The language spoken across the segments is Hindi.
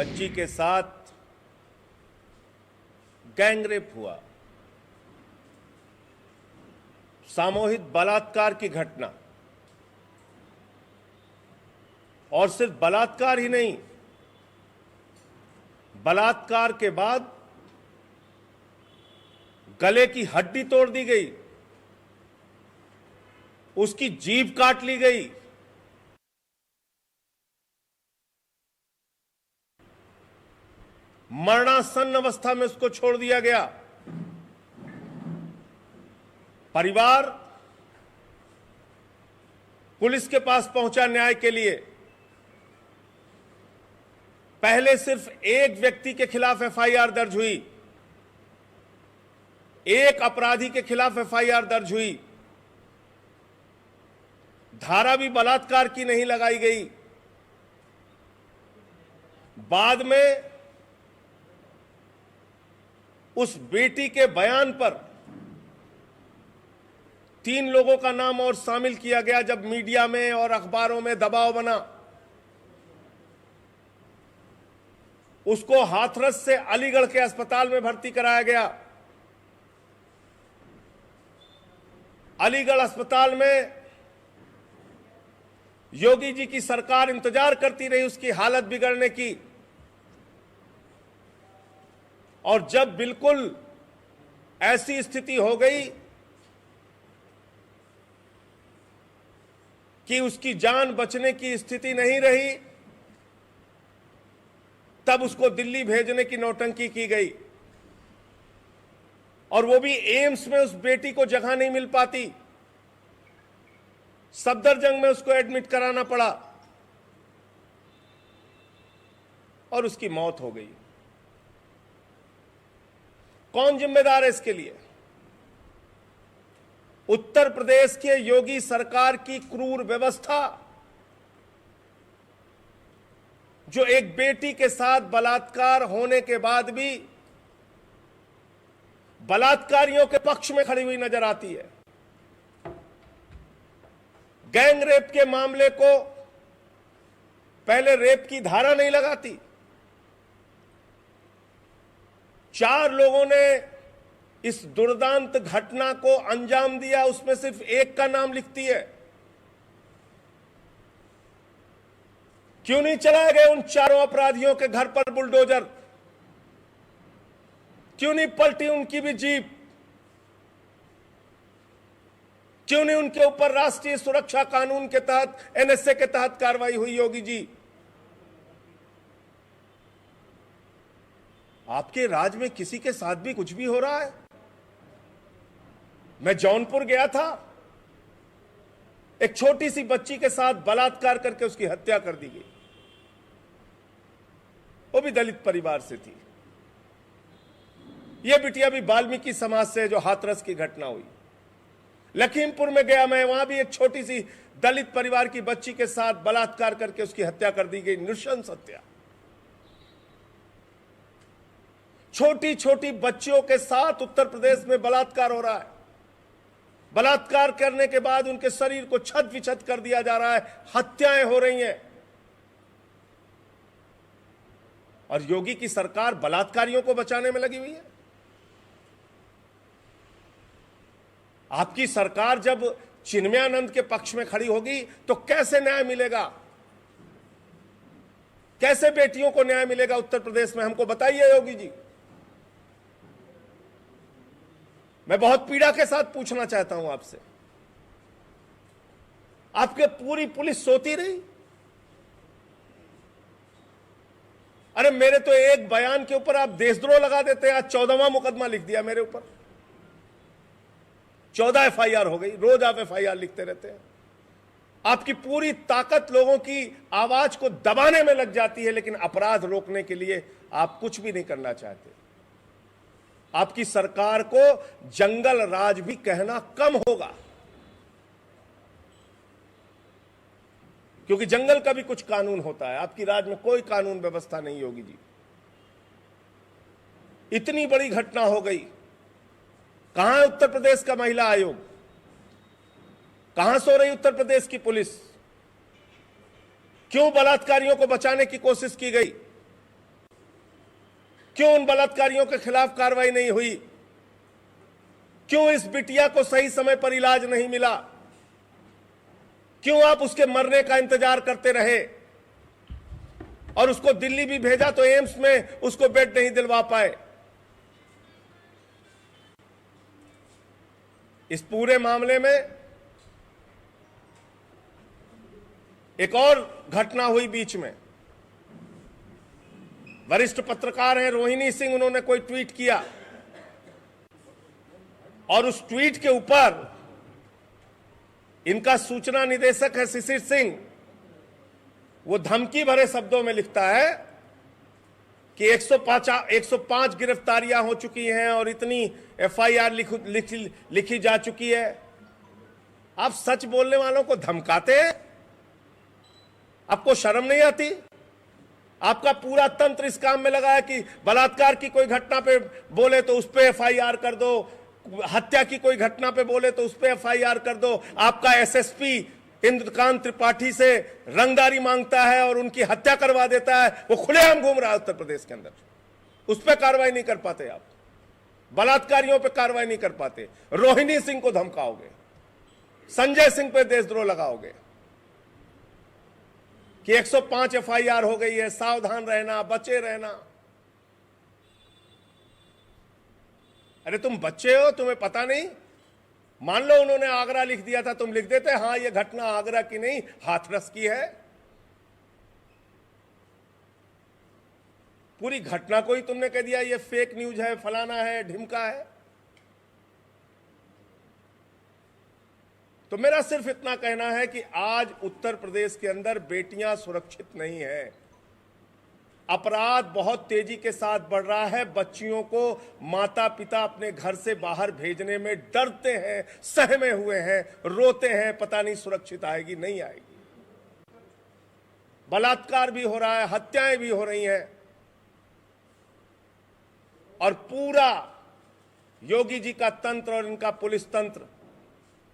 बच्ची के साथ गैंगरेप हुआ, सामूहिक बलात्कार की घटना। और सिर्फ बलात्कार ही नहीं, बलात्कार के बाद गले की हड्डी तोड़ दी गई, उसकी जीभ काट ली गई, मरणासन्न अवस्था में उसको छोड़ दिया गया। परिवार पुलिस के पास पहुंचा न्याय के लिए। पहले सिर्फ एक व्यक्ति के खिलाफ एफआईआर दर्ज हुई, एक अपराधी के खिलाफ एफआईआर दर्ज हुई, धारा भी बलात्कार की नहीं लगाई गई। बाद में उस बेटी के बयान पर 3 लोगों का नाम और शामिल किया गया। जब मीडिया में और अखबारों में दबाव बना, उसको हाथरस से अलीगढ़ के अस्पताल में भर्ती कराया गया। अलीगढ़ अस्पताल में योगी जी की सरकार इंतजार करती रही उसकी हालत बिगड़ने की, और जब बिल्कुल ऐसी स्थिति हो गई कि उसकी जान बचने की स्थिति नहीं रही, तब उसको दिल्ली भेजने की नौटंकी की गई। और वो भी एम्स में उस बेटी को जगह नहीं मिल पाती, सफदरजंग में उसको एडमिट कराना पड़ा और उसकी मौत हो गई। कौन जिम्मेदार है इसके लिए? उत्तर प्रदेश के योगी सरकार की क्रूर व्यवस्था, जो एक बेटी के साथ बलात्कार होने के बाद भी बलात्कारियों के पक्ष में खड़ी हुई नजर आती है। गैंग रेप के मामले को पहले रेप की धारा नहीं लगाती। 4 लोगों ने इस दुर्दांत घटना को अंजाम दिया, उसमें सिर्फ एक का नाम लिखती है। क्यों नहीं चलाए गए उन 4 अपराधियों के घर पर बुलडोजर? क्यों नहीं पलटी उनकी भी जीप? क्यों नहीं उनके ऊपर राष्ट्रीय सुरक्षा कानून के तहत, एनएसए के तहत कार्रवाई हुई? योगी जी, आपके राज में किसी के साथ भी कुछ भी हो रहा है। मैं जौनपुर गया था, एक छोटी सी बच्ची के साथ बलात्कार करके उसकी हत्या कर दी गई, वो भी दलित परिवार से थी। यह बिटिया भी वाल्मीकि समाज से, जो हाथरस की घटना हुई। लखीमपुर में गया मैं, वहां भी एक छोटी सी दलित परिवार की बच्ची के साथ बलात्कार करके उसकी हत्या कर दी गई, नृशंस हत्या। छोटी छोटी बच्चियों के साथ उत्तर प्रदेश में बलात्कार हो रहा है। बलात्कार करने के बाद उनके शरीर को छत विछत कर दिया जा रहा है, हत्याएं हो रही हैं। और योगी की सरकार बलात्कारियों को बचाने में लगी हुई है। आपकी सरकार जब चिन्मयानंद के पक्ष में खड़ी होगी तो कैसे न्याय मिलेगा? कैसे बेटियों को न्याय मिलेगा उत्तर प्रदेश में? हमको बताइए योगी जी। मैं बहुत पीड़ा के साथ पूछना चाहता हूं आपसे, आपके पूरी पुलिस सोती रही? अरे मेरे तो एक बयान के ऊपर आप देशद्रोह लगा देते हैं। आज 14वां मुकदमा लिख दिया मेरे ऊपर, 14 एफआईआर हो गई। रोज आप एफआईआर लिखते रहते हैं। आपकी पूरी ताकत लोगों की आवाज को दबाने में लग जाती है, लेकिन अपराध रोकने के लिए आप कुछ भी नहीं करना चाहते। आपकी सरकार को जंगल राज भी कहना कम होगा, क्योंकि जंगल का भी कुछ कानून होता है। आपकी राज में कोई कानून व्यवस्था नहीं होगी जी। इतनी बड़ी घटना हो गई, कहां है उत्तर प्रदेश का महिला आयोग? कहां सो रही उत्तर प्रदेश की पुलिस? क्यों बलात्कारियों को बचाने की कोशिश की गई? क्यों उन बलात्कारियों के खिलाफ कार्रवाई नहीं हुई? क्यों इस बिटिया को सही समय पर इलाज नहीं मिला? क्यों आप उसके मरने का इंतजार करते रहे? और उसको दिल्ली भी भेजा तो एम्स में उसको बेड नहीं दिलवा पाए। इस पूरे मामले में एक और घटना हुई बीच में। वरिष्ठ पत्रकार हैं रोहिणी सिंह, उन्होंने कोई ट्वीट किया और उस ट्वीट के ऊपर इनका सूचना निदेशक है शिशिर सिंह, वो धमकी भरे शब्दों में लिखता है कि 105 गिरफ्तारियां हो चुकी हैं और इतनी एफआईआर लिखी जा चुकी है। आप सच बोलने वालों को धमकाते हैं? आपको शर्म नहीं आती? आपका पूरा तंत्र इस काम में लगा है कि बलात्कार की कोई घटना पे बोले तो उस पे एफआईआर कर दो, हत्या की कोई घटना पे बोले तो उस पे एफआईआर कर दो। आपका एसएसपी इंद्रकांत त्रिपाठी से रंगदारी मांगता है और उनकी हत्या करवा देता है। वो खुलेआम घूम रहा है उत्तर प्रदेश के अंदर, उस पर कार्रवाई नहीं कर पाते आप। बलात्कारियों पे कार्रवाई नहीं कर पाते। रोहिणी सिंह को धमकाओगे, संजय सिंह पे देशद्रोह लगाओगे कि 105 एफआईआर हो गई है, सावधान रहना, बचे रहना। अरे तुम बच्चे हो, तुम्हें पता नहीं? मान लो उन्होंने आगरा लिख दिया था, तुम लिख देते हां ये घटना आगरा की नहीं हाथरस की है। पूरी घटना को ही तुमने कह दिया ये फेक न्यूज है, फलाना है, ढिमका है। तो मेरा सिर्फ इतना कहना है कि आज उत्तर प्रदेश के अंदर बेटियां सुरक्षित नहीं है। अपराध बहुत तेजी के साथ बढ़ रहा है। बच्चियों को माता पिता अपने घर से बाहर भेजने में डरते हैं, सहमे हुए हैं, रोते हैं, पता नहीं सुरक्षित आएगी नहीं आएगी। बलात्कार भी हो रहा है, हत्याएं भी हो रही हैं और पूरा योगी जी का तंत्र और इनका पुलिस तंत्र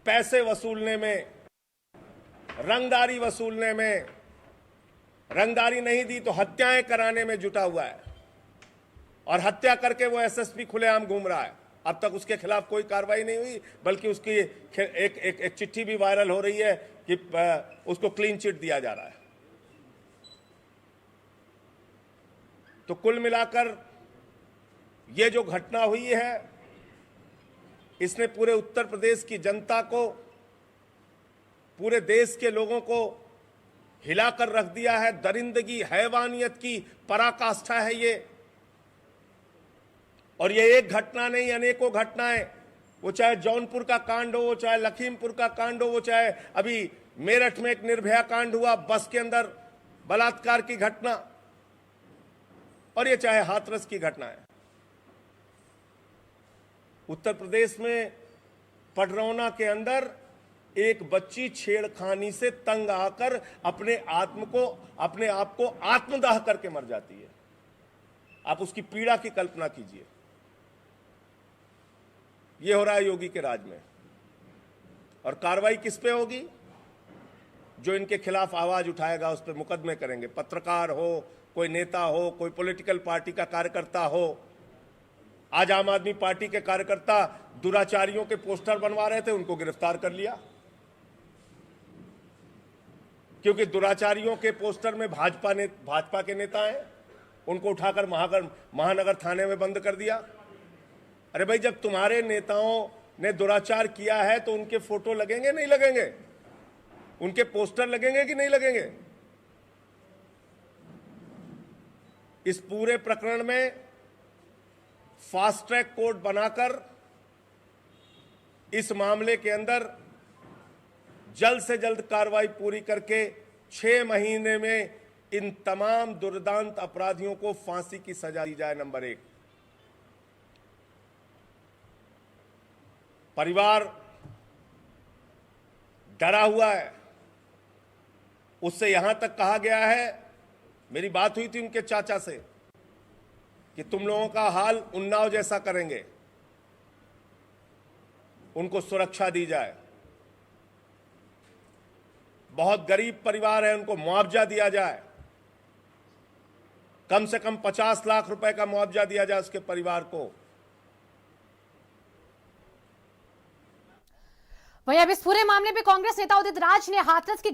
पैसे वसूलने में, रंगदारी वसूलने में, रंगदारी नहीं दी तो हत्याएं कराने में जुटा हुआ है। और हत्या करके वो एसएसपी खुलेआम घूम रहा है। अब तक उसके खिलाफ कोई कार्रवाई नहीं हुई, बल्कि उसकी एक चिट्ठी भी वायरल हो रही है कि उसको क्लीन चिट दिया जा रहा है। तो कुल मिलाकर ये जो घटना हुई है, इसने पूरे उत्तर प्रदेश की जनता को, पूरे देश के लोगों को हिलाकर रख दिया है। दरिंदगी, हैवानियत की पराकाष्ठा है ये। और ये एक घटना नहीं, अनेकों घटनाएं, वो चाहे जौनपुर का कांड हो, वो चाहे लखीमपुर का कांड हो, वो चाहे अभी मेरठ में एक निर्भया कांड हुआ, बस के अंदर बलात्कार की घटना, और ये चाहे हाथरस की घटना है। उत्तर प्रदेश में पडरौना के अंदर एक बच्ची छेड़खानी से तंग आकर अपने आप को आत्मदाह करके मर जाती है। आप उसकी पीड़ा की कल्पना कीजिए। यह हो रहा है योगी के राज में। और कार्रवाई किस पे होगी? जो इनके खिलाफ आवाज उठाएगा उस पर मुकदमे करेंगे। पत्रकार हो, कोई नेता हो, कोई पॉलिटिकल पार्टी का कार्यकर्ता हो। आज आम आदमी पार्टी के कार्यकर्ता दुराचारियों के पोस्टर बनवा रहे थे, उनको गिरफ्तार कर लिया, क्योंकि दुराचारियों के पोस्टर में भाजपा के नेता हैं। उनको उठाकर महानगर थाने में बंद कर दिया। अरे भाई, जब तुम्हारे नेताओं ने दुराचार किया है तो उनके फोटो लगेंगे नहीं लगेंगे? उनके पोस्टर लगेंगे कि नहीं लगेंगे? इस पूरे प्रकरण में फास्ट ट्रैक कोर्ट बनाकर इस मामले के अंदर जल्द से जल्द कार्रवाई पूरी करके 6 महीने में इन तमाम दुर्दांत अपराधियों को फांसी की सजा दी जाए। नंबर 1, परिवार डरा हुआ है। उससे यहां तक कहा गया है, मेरी बात हुई थी उनके चाचा से, कि तुम लोगों का हाल उन्नाव जैसा करेंगे, उनको सुरक्षा दी जाए। बहुत गरीब परिवार है, उनको मुआवजा दिया जाए। कम से कम 50 लाख रुपए का मुआवजा दिया जाए उसके परिवार को। वहीं अब इस पूरे मामले में कांग्रेस नेता उदित राज ने हाथरस की